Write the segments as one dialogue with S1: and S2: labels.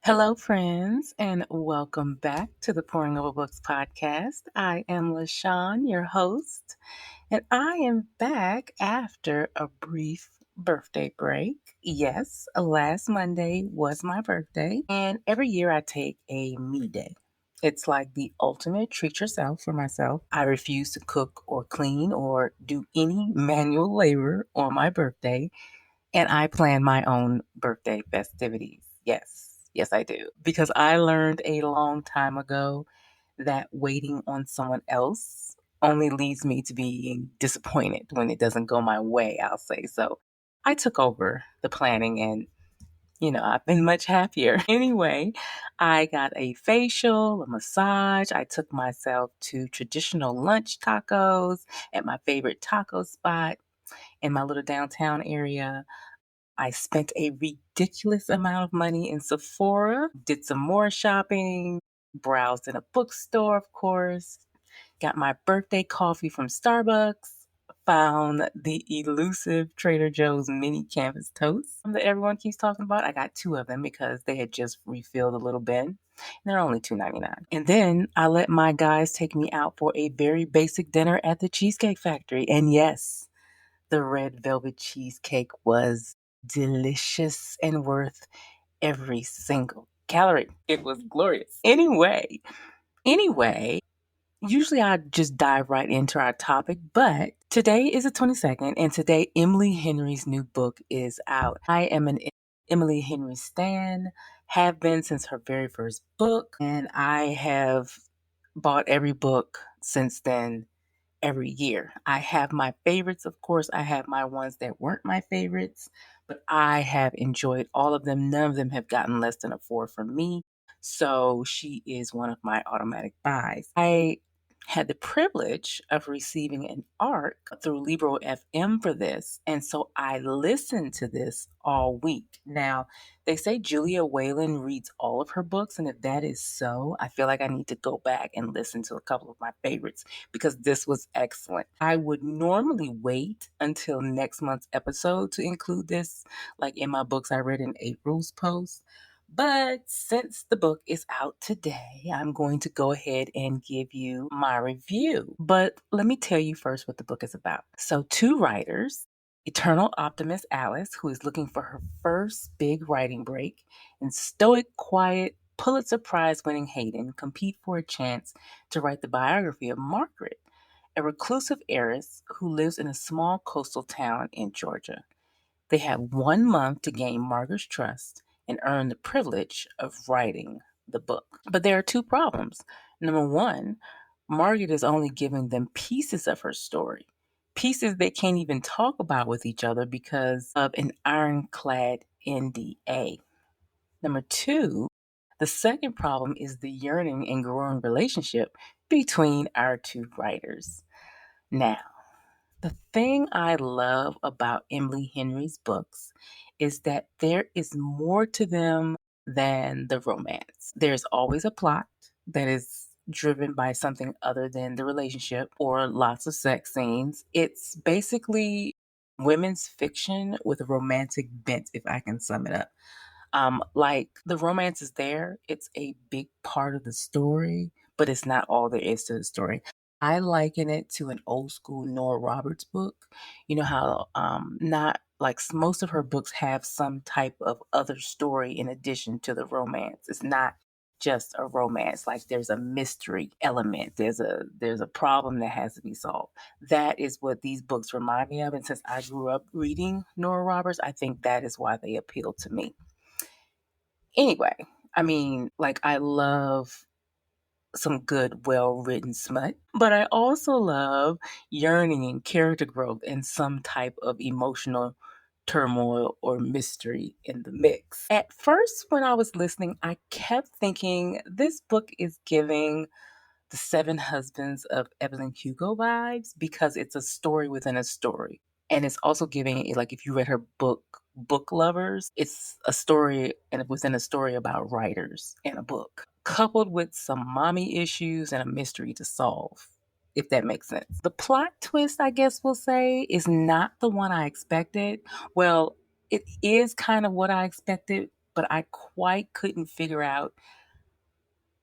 S1: Hello, friends, and welcome back to the Pouring Over Books podcast. I am LaShawn, your host, and I am back after a brief birthday break. Yes, last Monday was my birthday, and every year I take a me day. It's like the ultimate treat yourself for myself. I refuse to cook or clean or do any manual labor on my birthday and I plan my own birthday festivities. Yes, I do. Because I learned a long time ago that waiting on someone else only leads me to being disappointed when it doesn't go my way, I'll say. So I took over the planning and I've been much happier. Anyway, I got a facial, a massage. I took myself to traditional lunch tacos at my favorite taco spot in my little downtown area. I spent a ridiculous amount of money in Sephora, did some more shopping, browsed in a bookstore, of course, got my birthday coffee from Starbucks, found the elusive Trader Joe's mini canvas toast that everyone keeps talking about. I got two of them because they had just refilled a little bin. And they're only $2.99. And then I let my guys take me out for a very basic dinner at the Cheesecake Factory. And yes, the red velvet cheesecake was delicious and worth every single calorie. It was glorious. Anyway, usually I just dive right into our topic, but today is the 22nd, and today Emily Henry's new book is out. I am an Emily Henry stan, have been since her very first book, and I have bought every book since then every year. I have my favorites, of course. I have my ones that weren't my favorites, but I have enjoyed all of them. None of them have gotten less than a 4 from me. So she is one of my automatic buys. I had the privilege of receiving an ARC through Libro FM for this. And so I listened to this all week. Now, they say Julia Whalen reads all of her books. And if that is so, I feel like I need to go back and listen to a couple of my favorites because this was excellent. I would normally wait until next month's episode to include this, like in my books I read in April's post. But since the book is out today, I'm going to go ahead and give you my review. But let me tell you first what the book is about. So, two writers, eternal optimist Alice, who is looking for her first big writing break, and stoic, quiet, Pulitzer Prize winning Hayden compete for a chance to write the biography of Margaret, a reclusive heiress who lives in a small coastal town in Georgia. They have 1 month to gain Margaret's trust and earn the privilege of writing the book. But there are two problems. Number one, Margaret is only giving them pieces of her story, pieces they can't even talk about with each other because of an ironclad NDA. Number two, the second problem is the yearning and growing relationship between our two writers. Now, the thing I love about Emily Henry's books is that there is more to them than the romance. There's always a plot that is driven by something other than the relationship or lots of sex scenes. It's basically women's fiction with a romantic bent, if I can sum it up. Like the romance is there, it's a big part of the story, but it's not all there is to the story. I liken it to an old school Nora Roberts book. You know how not like most of her books have some type of other story in addition to the romance. It's not just a romance, like there's a mystery element, there's a problem that has to be solved. That is what these books remind me of, and since I grew up reading Nora Roberts, I think that is why they appeal to me. Anyway, I mean, like, I love some good, well written smut, but I also love yearning and character growth and some type of emotional turmoil or mystery in the mix. At first, when I was listening, I kept thinking this book is giving the Seven Husbands of Evelyn Hugo vibes because it's a story within a story. And it's also giving, like, if you read her book, Book Lovers, it's a story and within a story about writers in a book, coupled with some mommy issues and a mystery to solve, if that makes sense. The plot twist, I guess we'll say, is not the one I expected. Well, it is kind of what I expected, but I quite couldn't figure out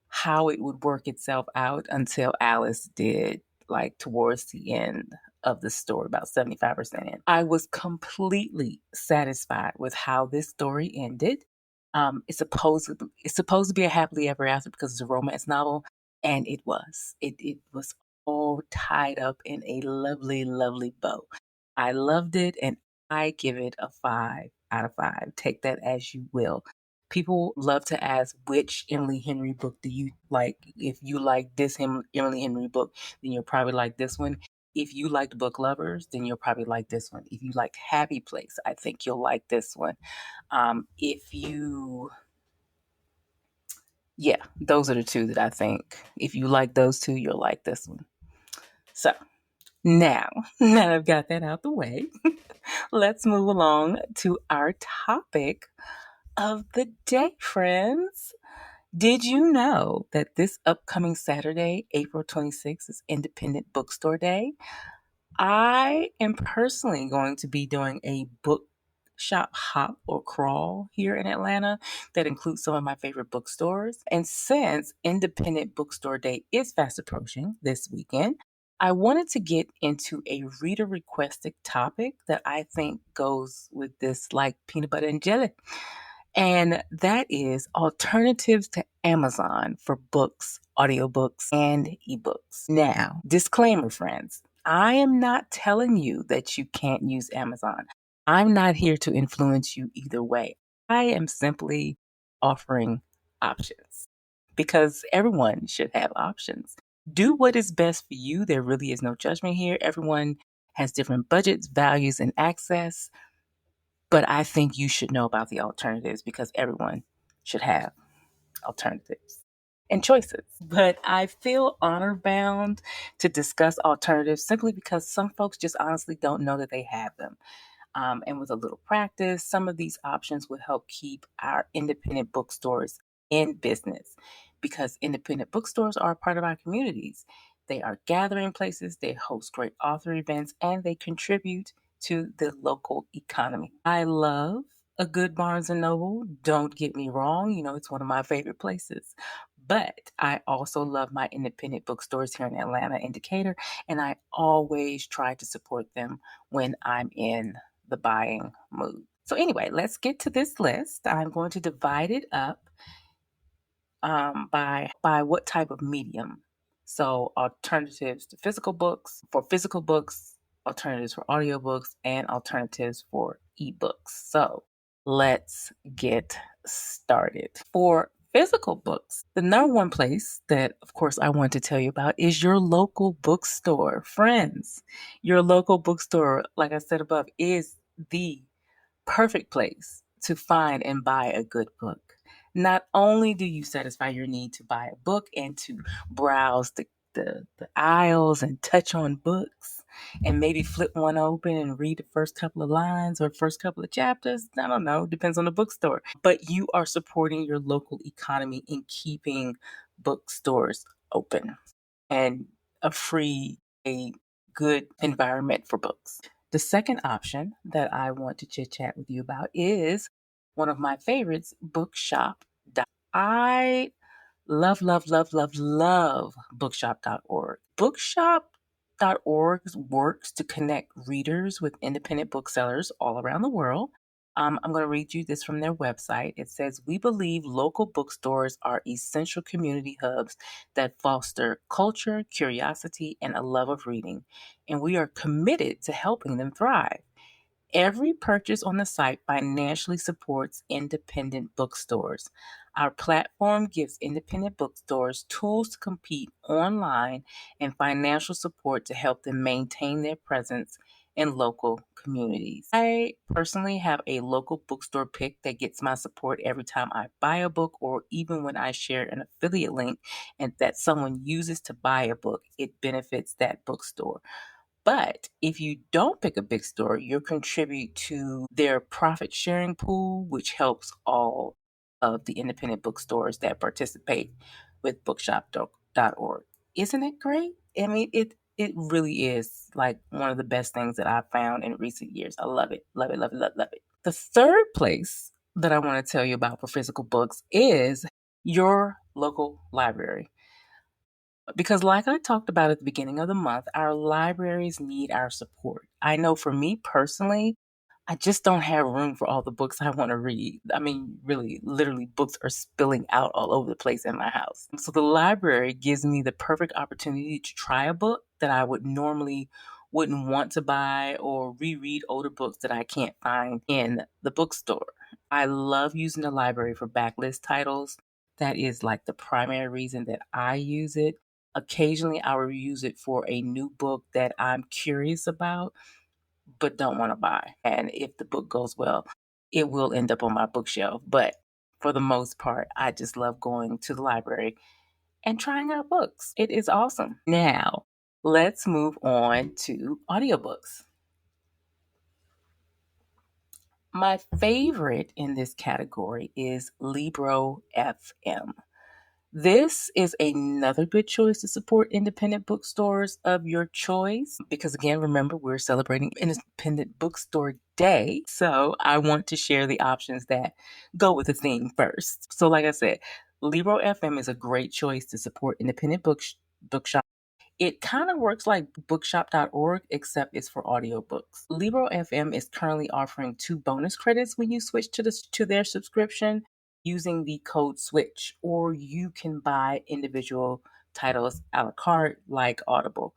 S1: how it would work itself out until Alice did, like towards the end of the story, about 75% in. I was completely satisfied with how this story ended. It's supposed to be a happily ever after because it's a romance novel, and it was. It was all tied up in a lovely, lovely bow. I loved it, and I give it a 5 out of 5. Take that as you will. People love to ask, which Emily Henry book do you like? If you like this Emily Henry book, then you'll probably like this one. If you liked Book Lovers, then you'll probably like this one. If you like Happy Place, I think you'll like this one. If you, yeah, those are the two that I think. If you like those two, you'll like this one. So now, now that I've got that out the way, let's move along to our topic of the day, friends. Did you know that this upcoming Saturday, April 26th, is Independent Bookstore Day? I am personally going to be doing a book shop hop or crawl here in Atlanta that includes some of my favorite bookstores. And since Independent Bookstore Day is fast approaching this weekend, I wanted to get into a reader requested topic that I think goes with this like peanut butter and jelly. And that is alternatives to Amazon for books, audiobooks, and ebooks. Now, disclaimer, friends, I am not telling you that you can't use Amazon. I'm not here to influence you either way. I am simply offering options because everyone should have options. Do what is best for you. There really is no judgment here. Everyone has different budgets, values, and access. But I think you should know about the alternatives because everyone should have alternatives and choices. But I feel honor bound to discuss alternatives simply because some folks just honestly don't know that they have them. And with a little practice, some of these options would help keep our independent bookstores in business because independent bookstores are a part of our communities. They are gathering places, they host great author events, and they contribute to the local economy. I love a good Barnes and Noble. Don't get me wrong, it's one of my favorite places. But I also love my independent bookstores here in Atlanta and Decatur, and I always try to support them when I'm in the buying mood. So, anyway, let's get to this list. I'm going to divide it up by what type of medium. So, alternatives to physical books, for physical books, alternatives for audiobooks, and alternatives for ebooks. So, let's get started. For physical books, the number one place that, of course, I want to tell you about is your local bookstore. Friends, your local bookstore, like I said above, is the perfect place to find and buy a good book. Not only do you satisfy your need to buy a book and to browse the aisles and touch on books and maybe flip one open and read the first couple of lines or first couple of chapters. I don't know, depends on the bookstore. But you are supporting your local economy in keeping bookstores open and a good environment for books. The second option that I want to chit chat with you about is one of my favorites, bookshop.org. I love bookshop.org. Bookshop.org works to connect readers with independent booksellers all around the world. I'm going to read you this from their website. It says, "We believe local bookstores are essential community hubs that foster culture, curiosity, and a love of reading, and we are committed to helping them thrive. Every purchase on the site financially supports independent bookstores. Our platform gives independent bookstores tools to compete online and financial support to help them maintain their presence in local communities." I personally have a local bookstore pick that gets my support every time I buy a book or even when I share an affiliate link and that someone uses to buy a book, it benefits that bookstore. But if you don't pick a big store, you'll contribute to their profit sharing pool, which helps all of the independent bookstores that participate with bookshop.org. Isn't it great? I mean, it really is like one of the best things that I've found in recent years. I love it. Love it, love it, love, love it. The third place that I want to tell you about for physical books is your local library. Because, like I talked about at the beginning of the month, our libraries need our support. I know for me personally, I just don't have room for all the books I want to read. I mean, really, literally, books are spilling out all over the place in my house. So, the library gives me the perfect opportunity to try a book that I would normally wouldn't want to buy or reread older books that I can't find in the bookstore. I love using the library for backlist titles. That is like the primary reason that I use it. Occasionally, I will use it for a new book that I'm curious about but don't want to buy. And if the book goes well, it will end up on my bookshelf. But for the most part, I just love going to the library and trying out books. It is awesome. Now, let's move on to audiobooks. My favorite in this category is Libro FM. This is another good choice to support independent bookstores of your choice because, again, remember, we're celebrating Independent Bookstore Day. So I want to share the options that go with the theme first. So, like I said, Libro FM is a great choice to support independent bookshops. It kind of works like bookshop.org, except it's for audiobooks. Libro FM is currently offering 2 bonus credits when you switch to their subscription using the code SWITCH, or you can buy individual titles a la carte like Audible.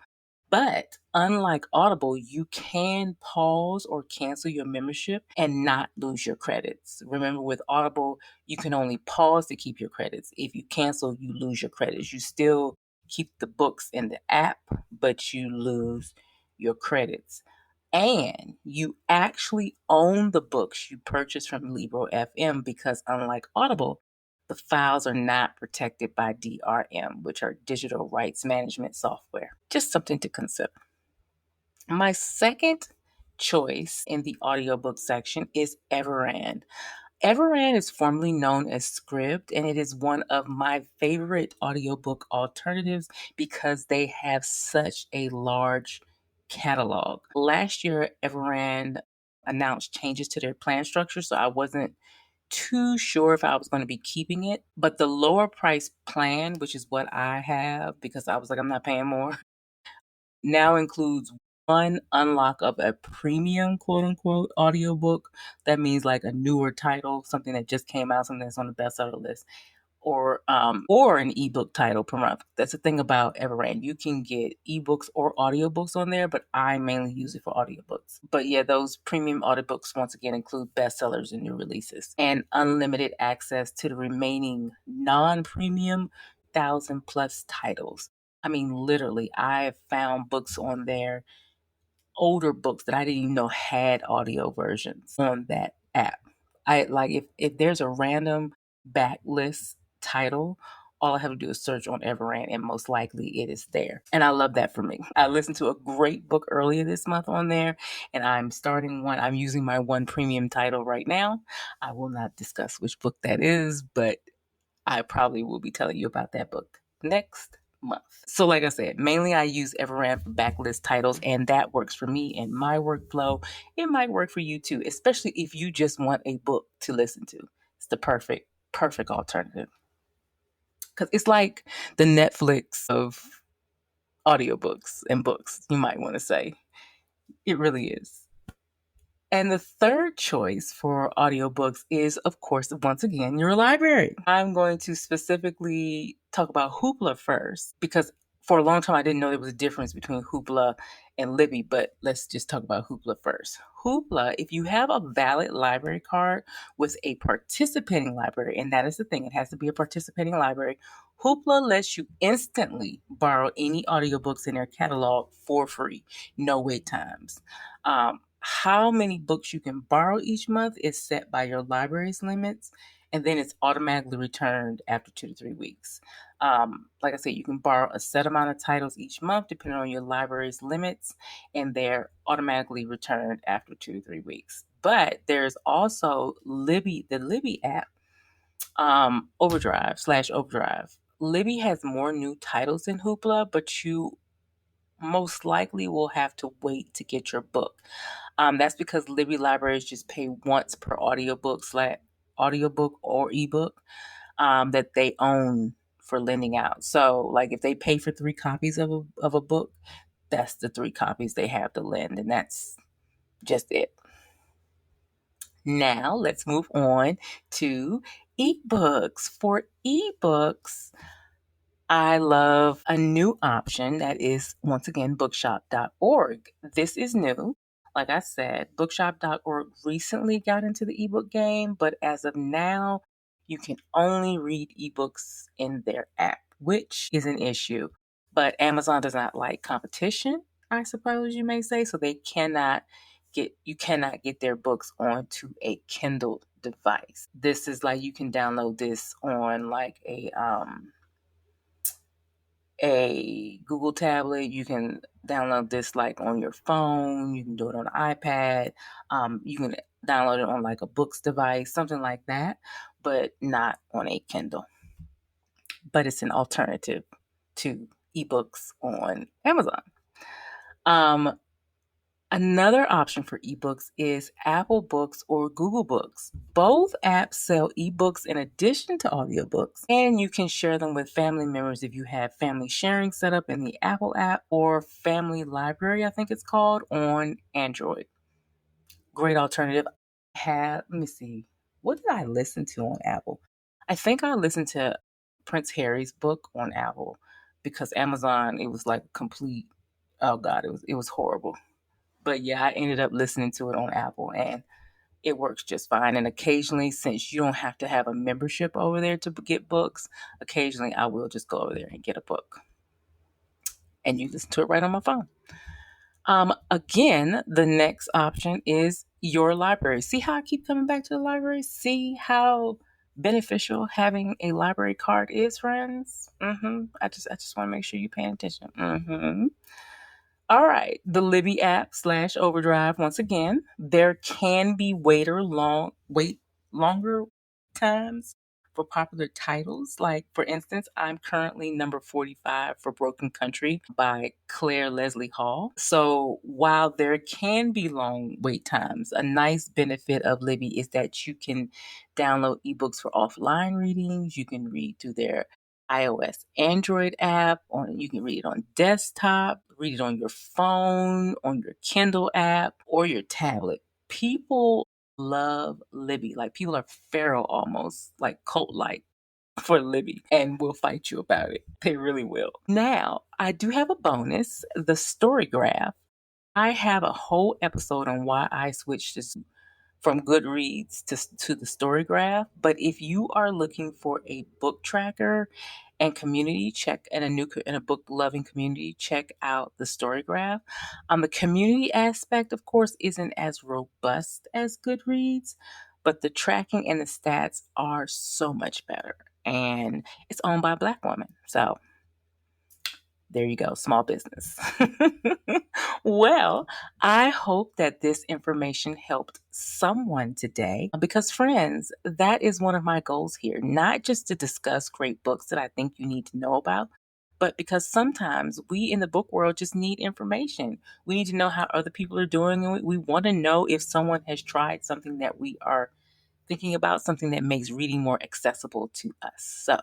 S1: But unlike Audible, you can pause or cancel your membership and not lose your credits. Remember, with Audible, you can only pause to keep your credits. If you cancel, you lose your credits. You still keep the books in the app, but you lose your credits. And you actually own the books you purchase from Libro FM because, unlike Audible, the files are not protected by DRM, which are digital rights management software. Just something to consider. My second choice in the audiobook section is Everand. Everand is formerly known as Scribd, and it is one of my favorite audiobook alternatives because they have such a large catalog. Last year, Everand announced changes to their plan structure, so I wasn't too sure if I was going to be keeping it. But the lower price plan, which is what I have because I was like, I'm not paying more, now includes one unlock of a premium quote unquote audiobook. That means like a newer title, something that just came out, something that's on the bestseller list, or an ebook title per month. That's the thing about Everand. You can get ebooks or audiobooks on there, but I mainly use it for audiobooks. But yeah, those premium audiobooks once again include bestsellers and new releases and unlimited access to the remaining non-premium 1,000 plus titles. I mean, literally, I have found books on there, older books that I didn't even know had audio versions on that app. I like if there's a random backlist title, all I have to do is search on Everand and most likely it is there. And I love that for me. I listened to a great book earlier this month on there and I'm starting one. I'm using my one premium title right now. I will not discuss which book that is, but I probably will be telling you about that book next month. So, like I said, mainly I use Everand for backlist titles, and that works for me in my workflow. It might work for you too, especially if you just want a book to listen to. It's the perfect alternative. Because it's like the Netflix of audiobooks and books, you might want to say. It really is. And the third choice for audiobooks is, of course, once again, your library. I'm going to specifically talk about Hoopla first because for a long time I didn't know there was a difference between Hoopla and Libby, but let's just talk about Hoopla first. Hoopla, if you have a valid library card with a participating library, and that is the thing, it has to be a participating library, Hoopla lets you instantly borrow any audiobooks in their catalog for free, no wait times. How many books you can borrow each month is set by your library's limits, and then it's automatically returned after 2 to 3 weeks. Like I said, you can borrow a set amount of titles each month depending on your library's limits, and they're automatically returned after 2 to 3 weeks. But there's also Libby, the Libby app, Overdrive/Overdrive. Libby has more new titles than Hoopla, but you most likely will have to wait to get your book. That's because Libby libraries just pay once per audiobook audiobook or ebook that they own for lending out. So, like if they pay for 3 copies of a book, that's the 3 copies they have to lend, and that's just it. Now, let's move on to eBooks. For eBooks, I love a new option that is, once again, bookshop.org. This is new. Like I said, bookshop.org recently got into the ebook game, but as of now, you can only read ebooks in their app, which is an issue. But Amazon does not like competition, I suppose you may say, so you cannot get their books onto a Kindle device. This is like you can download this on like a Google tablet. You can download this like on your phone. You can do it on an iPad. You can download it on like a books device, something like that, but not on a Kindle. But it's an alternative to ebooks on Amazon. Um, Another option for ebooks is Apple Books or Google Books. Both apps sell ebooks in addition to audiobooks, and you can share them with family members if you have family sharing set up in the Apple app or Family Library, I think it's called, on Android. Great alternative. Let me see, what did I listen to on Apple? I think I listened to Prince Harry's book on Apple because Amazon, it was like complete, oh God, it was horrible. But yeah, I ended up listening to it on Apple and it works just fine. And occasionally, since you don't have to have a membership over there to get books, occasionally I will just go over there and get a book. And you listen to it right on my phone. Again, the next option is your library. See how I keep coming back to the library? See how beneficial having a library card is, friends? I just want to make sure you're paying attention. All right, the Libby app / Overdrive. Once again, there can be wait longer times for popular titles. Like, for instance, I'm currently number 45 for Broken Country by Claire Leslie Hall. So while there can be long wait times, a nice benefit of Libby is that you can download ebooks for offline readings. You can read through their iOS Android app, you can read it on desktop, read it on your phone, on your Kindle app, or your tablet. People love Libby. Like people are feral almost, like cult like for Libby, and will fight you about it. They really will. Now, I do have a bonus, the story graph. I have a whole episode on why I switched from Goodreads to the story graph. But if you are looking for a book tracker and community, check and a book loving community, check out the story graph. The community aspect, of course, isn't as robust as Goodreads, but the tracking and the stats are so much better. And it's owned by a Black woman. So there you go, small business. Well, I hope that this information helped someone today because, friends, that is one of my goals here, not just to discuss great books that I think you need to know about, but because sometimes we in the book world just need information. We need to know how other people are doing, and we want to know if someone has tried something that we are thinking about, something that makes reading more accessible to us. So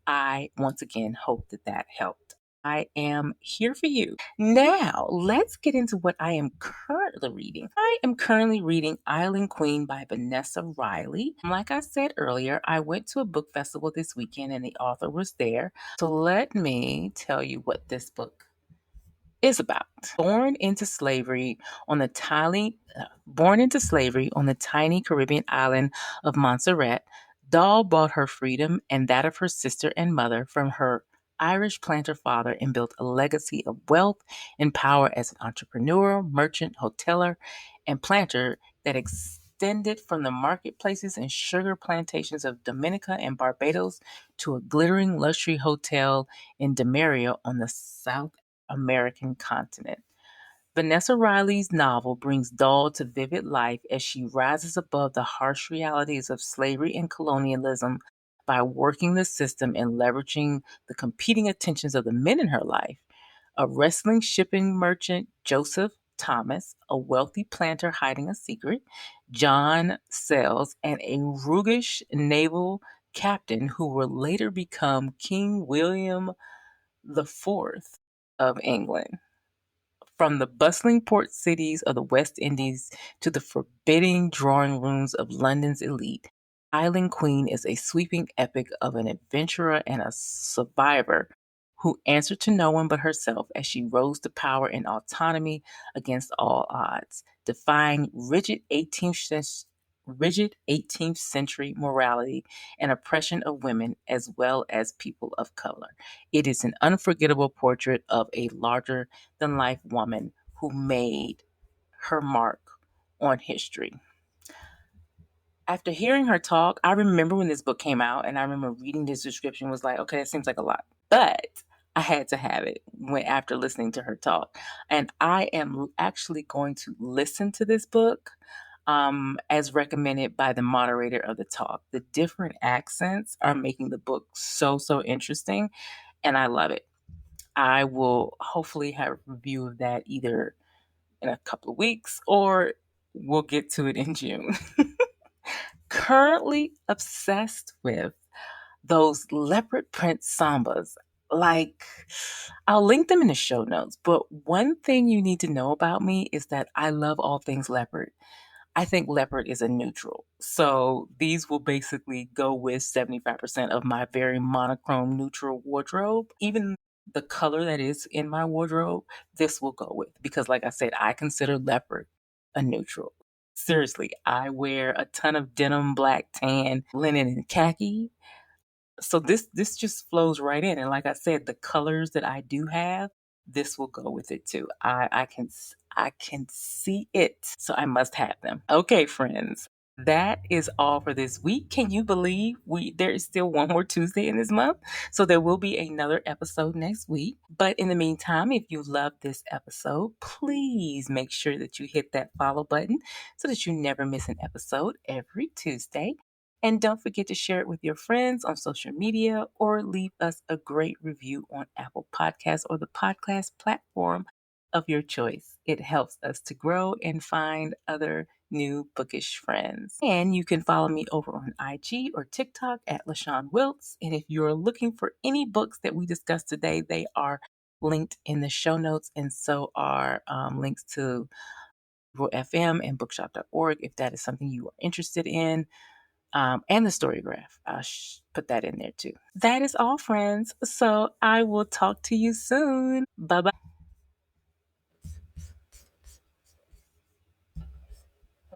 S1: I once again hope that that helped. I am here for you. Now, let's get into what I am currently reading. I am currently reading Island Queen by Vanessa Riley. Like I said earlier, I went to a book festival this weekend and the author was there. So let me tell you what this book is about. Born into slavery on the tiny Caribbean island of Montserrat, Doll bought her freedom and that of her sister and mother from her Irish planter father and built a legacy of wealth and power as an entrepreneur, merchant, hoteler, and planter that extended from the marketplaces and sugar plantations of Dominica and Barbados to a glittering luxury hotel in Demaria on the South American continent. Vanessa Riley's novel brings Doll to vivid life as she rises above the harsh realities of slavery and colonialism by working the system and leveraging the competing attentions of the men in her life. A wrestling shipping merchant, Joseph, Thomas, a wealthy planter hiding a secret, John Sells, and a roguish naval captain who will later become King William IV of England. From the bustling port cities of the West Indies to the forbidding drawing rooms of London's elite, Island Queen is a sweeping epic of an adventurer and a survivor who answered to no one but herself as she rose to power and autonomy against all odds, defying rigid 18th century morality and oppression of women as well as people of color. It is an unforgettable portrait of a larger than life woman who made her mark on history. After hearing her talk, I remember when this book came out and I remember reading this description was like, okay, it seems like a lot. But I had to have it when after listening to her talk. And I am actually going to listen to this book as recommended by the moderator of the talk. The different accents are making the book so interesting, and I love it. I will hopefully have a review of that either in a couple of weeks or we'll get to it in June. Currently obsessed with those leopard print sambas. Like, I'll link them in the show notes, but one thing you need to know about me is that I love all things leopard. I think leopard is a neutral. So these will basically go with 75% of my very monochrome neutral wardrobe. Even the color that is in my wardrobe, this will go with. Because, like I said, I consider leopard a neutral. Seriously, I wear a ton of denim, black, tan, linen, and khaki. So this just flows right in. And like I said, the colors that I do have, this will go with it too. I can see it. So I must have them. Okay, friends. That is all for this week. Can you believe there is still one more Tuesday in this month? So there will be another episode next week. But in the meantime, if you love this episode, please make sure that you hit that follow button so that you never miss an episode every Tuesday. And don't forget to share it with your friends on social media or leave us a great review on Apple Podcasts or the podcast platform of your choice. It helps us to grow and find other new bookish friends. And you can follow me over on IG or TikTok at LaShawn Wiltz. And if you're looking for any books that we discussed today, they are linked in the show notes, and so are links to FM and bookshop.org if that is something you are interested in. And the Storygraph. I'll put that in there too. That is all, friends. So I will talk to you soon. Bye bye.